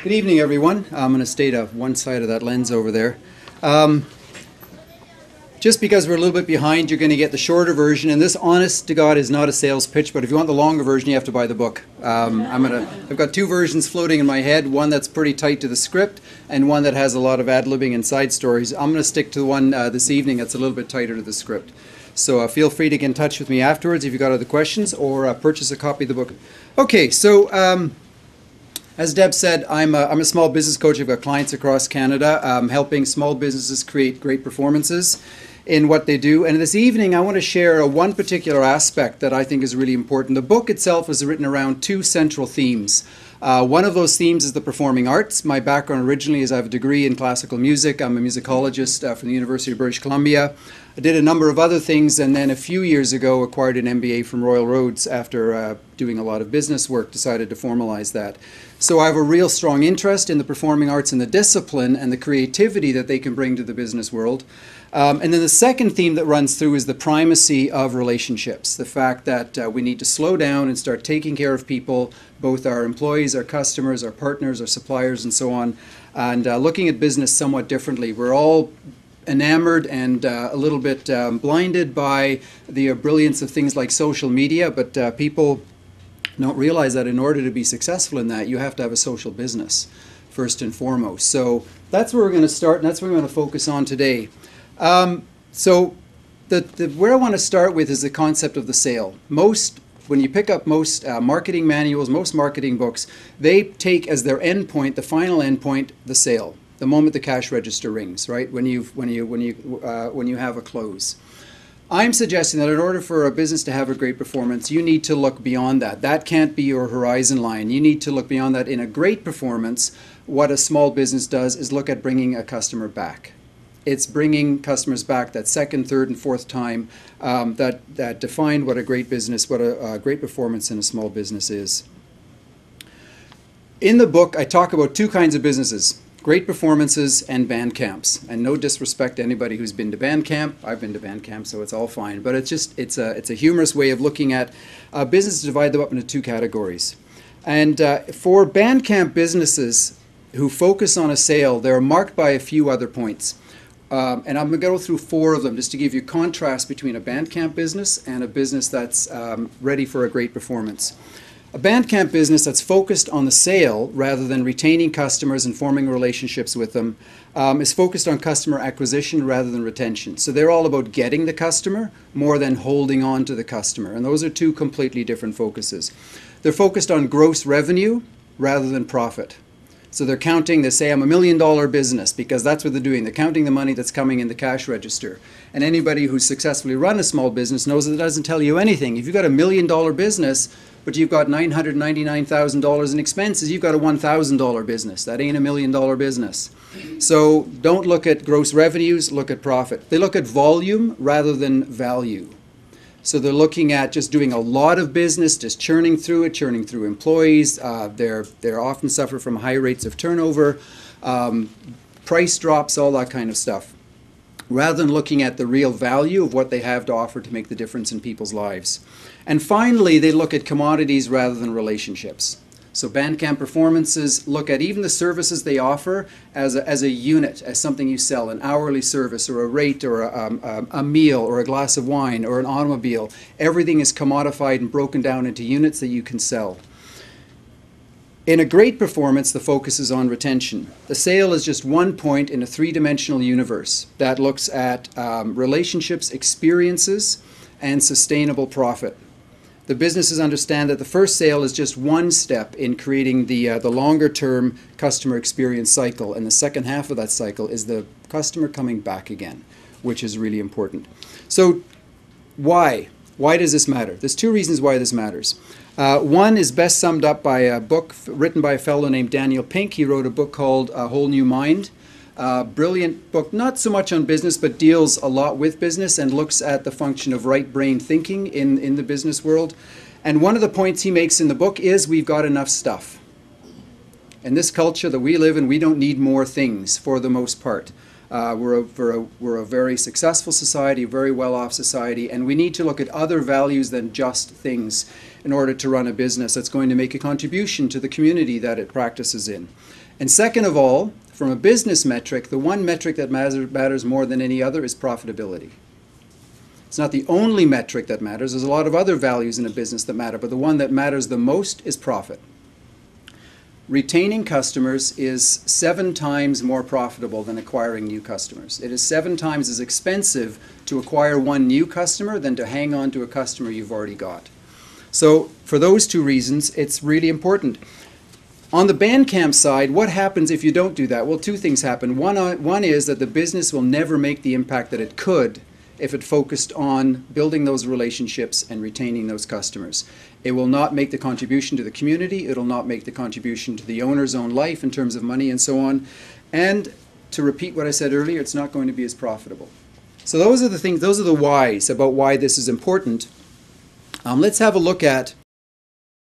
Good evening, everyone. I'm going to stay to one side of that lens over there. Just because we're a little bit behind, you're going to get the shorter version. And this, honest to God, is not a sales pitch. But if you want the longer version, you have to buy the book. I've got two versions floating in my head. One that's pretty tight to the script, and one that has a lot of ad-libbing and side stories. I'm going to stick to the one this evening that's a little bit tighter to the script. So feel free to get in touch with me afterwards if you've got other questions, or purchase a copy of the book. Okay, so as Deb said, I'm a small business coach. I've got clients across Canada helping small businesses create great performances in what they do. And this evening, I want to share one particular aspect that I think is really important. The book itself is written around two central themes. One of those themes is the performing arts. My background originally is I have a degree in classical music. I'm a musicologist from the University of British Columbia. I did a number of other things, and then a few years ago acquired an MBA from Royal Roads after doing a lot of business work, decided to formalize that. So I have a real strong interest in the performing arts and the discipline and the creativity that they can bring to the business world. And then the second theme that runs through is the primacy of relationships, the fact that we need to slow down and start taking care of people, both our employees, our customers, our partners, our suppliers, and so on, and looking at business somewhat differently. We're all enamored and a little bit blinded by the brilliance of things like social media, but people don't realize that in order to be successful in that, you have to have a social business first and foremost. So that's where we're going to start, and that's what we're going to focus on today. So where I want to start with is the concept of the sale. When you pick up most marketing manuals, most marketing books, they take as their end point, the final end point, the sale. The moment the cash register rings, right? When you have a close. I'm suggesting that in order for a business to have a great performance, you need to look beyond that. That can't be your horizon line. You need to look beyond that. In a great performance, what a small business does is look at bringing a customer back. It's bringing customers back that second, third, and fourth time that define what a great business, what a great performance in a small business is. In the book, I talk about two kinds of businesses: great performances and Bandcamps. And no disrespect to anybody who's been to Bandcamp. I've been to Bandcamp, so it's all fine. But it's a humorous way of looking at businesses, divide them up into two categories. And for Bandcamp businesses who focus on a sale, they're marked by a few other points. And I'm going to go through four of them just to give you contrast between a Bandcamp business and a business that's ready for a great performance. A Bandcamp business that's focused on the sale rather than retaining customers and forming relationships with them is focused on customer acquisition rather than retention. So they're all about getting the customer more than holding on to the customer. And those are two completely different focuses. They're focused on gross revenue rather than profit. So they're counting, they say, I'm $1 million business, because that's what they're doing. They're counting the money that's coming in the cash register. And anybody who's successfully run a small business knows that it doesn't tell you anything. If you've got $1 million business, but you've got $999,000 in expenses, you've got a $1,000 business. That ain't $1 million business. So don't look at gross revenues, look at profit. They look at volume rather than value. So they're looking at just doing a lot of business, just churning through it, churning through employees. They're often suffer from high rates of turnover, price drops, all that kind of stuff, rather than looking at the real value of what they have to offer to make the difference in people's lives. And finally, they look at commodities rather than relationships. So Bandcamp performances look at even the services they offer as a unit, as something you sell, an hourly service or a rate or a meal or a glass of wine or an automobile. Everything is commodified and broken down into units that you can sell. In a great performance, the focus is on retention. The sale is just one point in a three-dimensional universe that looks at relationships, experiences, and sustainable profit. The businesses understand that the first sale is just one step in creating the longer-term customer experience cycle, and the second half of that cycle is the customer coming back again, which is really important. So why? Why does this matter? There's two reasons why this matters. One is best summed up by a book written by a fellow named Daniel Pink. He wrote a book called A Whole New Mind. Brilliant book, not so much on business, but deals a lot with business and looks at the function of right brain thinking in the business world. And one of the points he makes in the book is we've got enough stuff. In this culture that we live in, we don't need more things for the most part. We're a very successful society, a very well-off society, and we need to look at other values than just things in order to run a business that's going to make a contribution to the community that it practices in. And second of all, from a business metric, the one metric that matters more than any other is profitability. It's not the only metric that matters. There's a lot of other values in a business that matter, but the one that matters the most is profit. Retaining customers is 7 times more profitable than acquiring new customers. It is 7 times as expensive to acquire one new customer than to hang on to a customer you've already got. So for those 2 reasons, it's really important. On the Bandcamp side, what happens if you don't do that? Well, 2 things happen. One is that the business will never make the impact that it could if it focused on building those relationships and retaining those customers. It will not make the contribution to the community. It will not make the contribution to the owner's own life in terms of money and so on. And to repeat what I said earlier, it's not going to be as profitable. So those are the things, those are the whys about why this is important. Let's have a look at